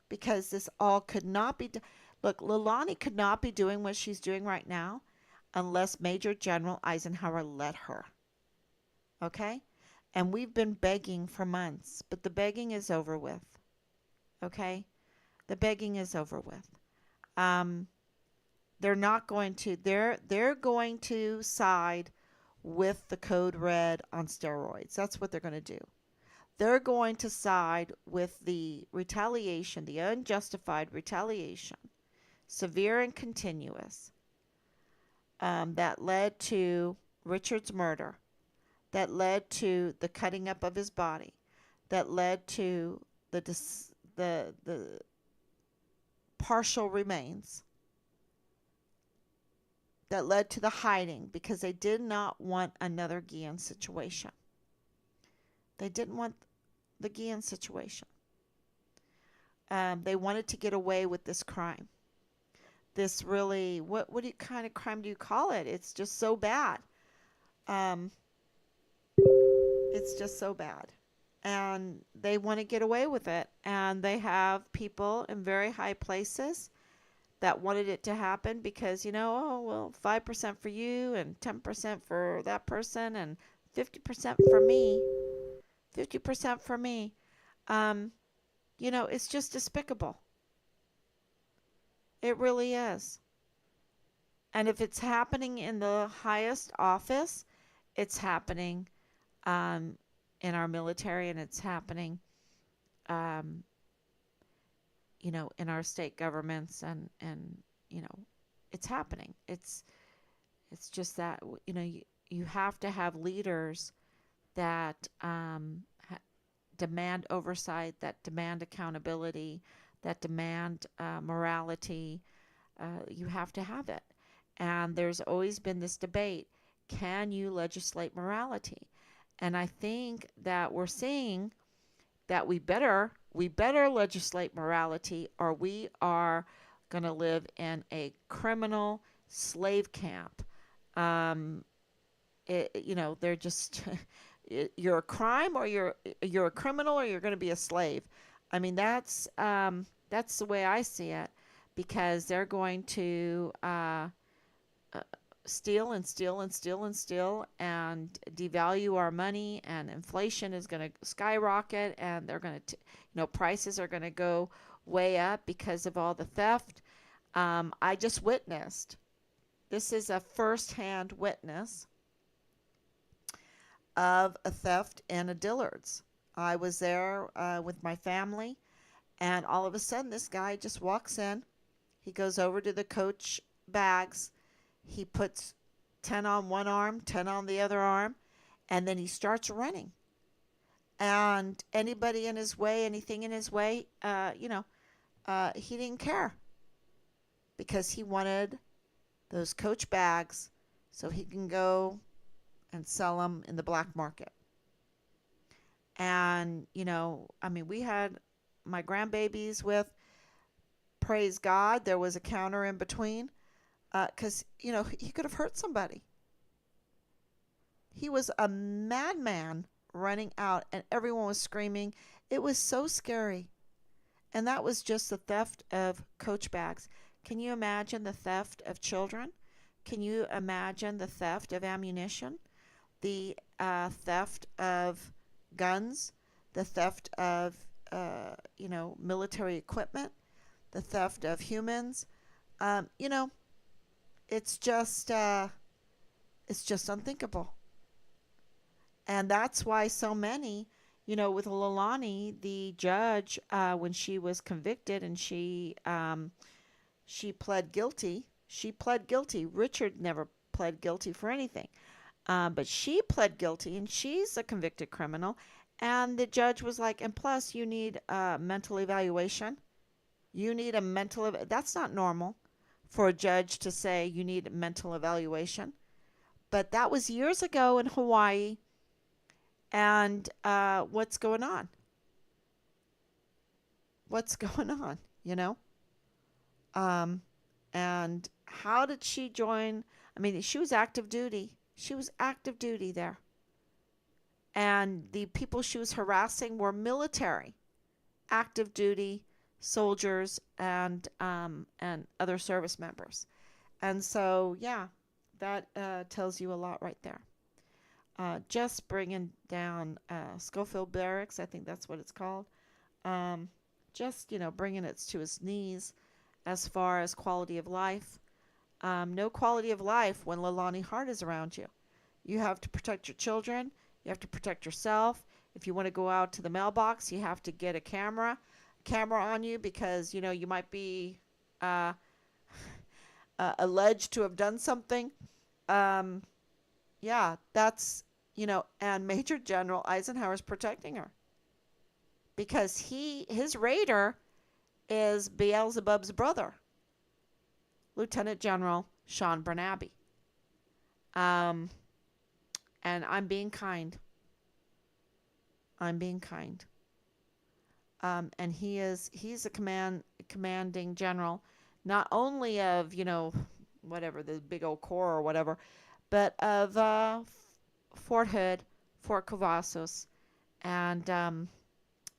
Speaker 1: because this all could not be. Look, Leilani could not be doing what she's doing right now unless Major General Eisenhower let her. Okay? And we've been begging for months, but the begging is over with. Okay? The begging is over with. Um, they're not going to. They're going to side with the code red on steroids. That's what they're going to do. They're going to side with the retaliation, the unjustified retaliation, severe and continuous, that led to Richard's murder, that led to the cutting up of his body, that led to the partial remains, that led to the hiding because they did not want another Guillen situation. They didn't want the Guillen situation. They wanted to get away with this crime. This really, what kind of crime do you call it? It's just so bad. Um, it's just so bad. And they want to get away with it. And they have people in very high places that wanted it to happen because, oh, well, 5% for you and 10% for that person and 50% for me. 50% for me. Um, it's just despicable. It really is. And if it's happening in the highest office, it's happening um, in our military and it's happening, um, in our state governments and it's happening. It's just that, you have to have leaders that demand oversight, that demand accountability, that demand morality. You have to have it. And there's always been this debate, can you legislate morality? And I think that we're seeing that we better legislate morality or we are going to live in a criminal slave camp. Um, they're just you're a crime or you're a criminal or you're going to be a slave. I mean that's the way I see it because they're going to uh, steal and steal and steal and steal and devalue our money and inflation is going to skyrocket and they're going to prices are going to go way up because of all the theft. I just witnessed, this is a first-hand witness of a theft in a Dillard's. I was there with my family and all of a sudden this guy just walks in. He goes over to the Coach bags. He puts 10 on one arm, 10 on the other arm, and then he starts running. And anybody in his way, anything in his way, he didn't care because he wanted those Coach bags so he can go and sell them in the black market. And, I mean, we had my grandbabies with, praise God, there was a counter in between. because he could have hurt somebody. He was a madman running out, and everyone was screaming. It was so scary. And that was just the theft of Coach bags. Can you imagine the theft of children? Can you imagine the theft of ammunition? The theft of guns? The theft of, military equipment? The theft of humans? Um, you know, it's just, uh, it's just unthinkable. And that's why so many, with Leilani, the judge, when she was convicted and she pled guilty. She pled guilty. Richard never pled guilty for anything, but she pled guilty, and she's a convicted criminal. And the judge was like, and plus, you need a mental evaluation. You need a that's not normal for a judge to say you need a mental evaluation. But that was years ago in Hawaii. And what's going on? What's going on? You know? Um, and how did she join? I mean, she was active duty. She was active duty there. And the people she was harassing were military, active duty soldiers and other service members. And so, yeah, that tells you a lot right there. Just bringing down Schofield Barracks, I think that's what it's called. Um, just, bringing it to its knees as far as quality of life. No quality of life when Leilani Hart is around you. You have to protect your children. You have to protect yourself. If you want to go out to the mailbox, you have to get a camera on you because you might be uh, alleged to have done something. Um, yeah, that's and Major General Eisenhower is protecting her because his raider is Beelzebub's brother, Lieutenant General Sean Bernabe. Um, and I'm being kind. I'm being kind. And he's a commanding general, not only of whatever the big old corps or whatever, but of Fort Hood, Fort Cavazos, and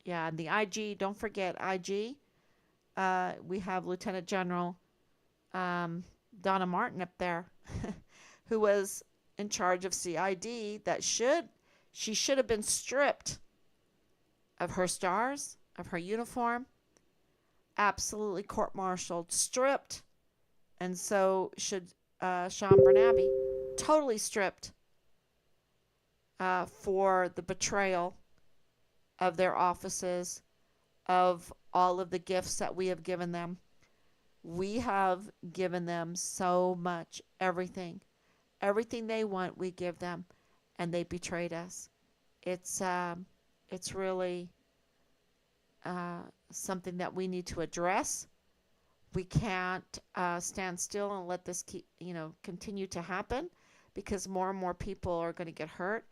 Speaker 1: yeah, and the IG. Don't forget IG. We have Lieutenant General Donna Martin up there, who was in charge of CID. She should have been stripped of her stars, of her uniform, absolutely court-martialed, stripped, and so should Sean Bernabe, totally stripped for the betrayal of their offices, of all of the gifts that we have given them. We have given them so much, everything. Everything they want, we give them, and they betrayed us. It's really uh, something that we need to address. We can't stand still and let this continue to happen because more and more people are going to get hurt,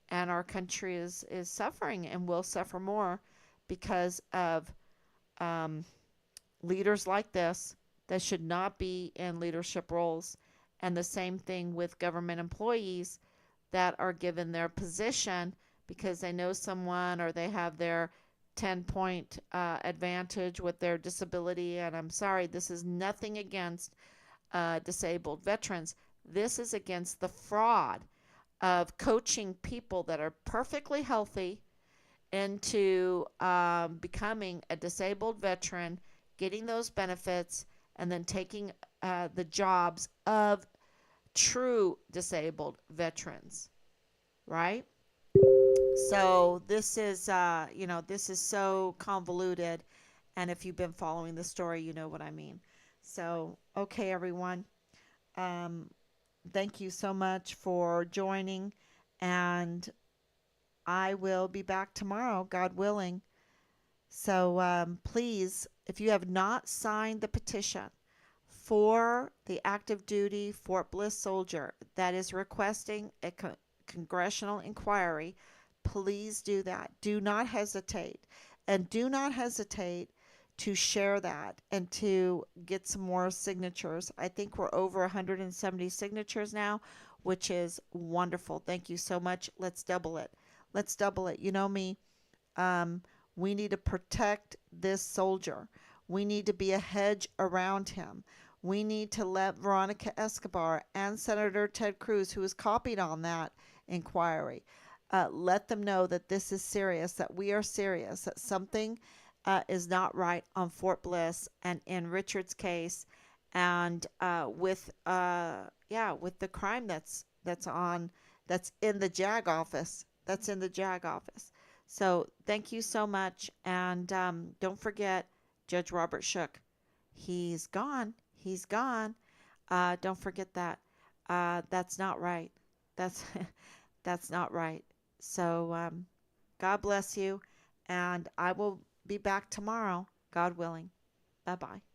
Speaker 1: and our country is suffering and will suffer more because of um, leaders like this that should not be in leadership roles. And the same thing with government employees that are given their position because they know someone or they have their 10-point advantage with their disability. And I'm sorry, this is nothing against disabled veterans. This is against the fraud of coaching people that are perfectly healthy into becoming a disabled veteran, getting those benefits, and then taking the jobs of true disabled veterans, right? So this is so convoluted, and if you've been following the story, you know what I mean. So, okay, everyone. Um, Thank you so much for joining, and I will be back tomorrow, God willing. So please, if you have not signed the petition for the active duty Fort Bliss soldier that is requesting a congressional inquiry, please do that. Do not hesitate. And do not hesitate to share that and to get some more signatures. I think we're over 170 signatures now, which is wonderful. Thank you so much. Let's double it. Let's double it. You know me, um, we need to protect this soldier. We need to be a hedge around him. We need to let Veronica Escobar and Senator Ted Cruz, who is copied on that inquiry, let them know that this is serious, that we are serious, that something is not right on Fort Bliss and in Richard's case, and with the crime that's in the JAG office. That's in the JAG office. So thank you so much, and don't forget Judge Robert Shook. He's gone. He's gone. Don't forget that. That's not right. That's that's not right. So God bless you, and I will be back tomorrow, God willing. Bye bye.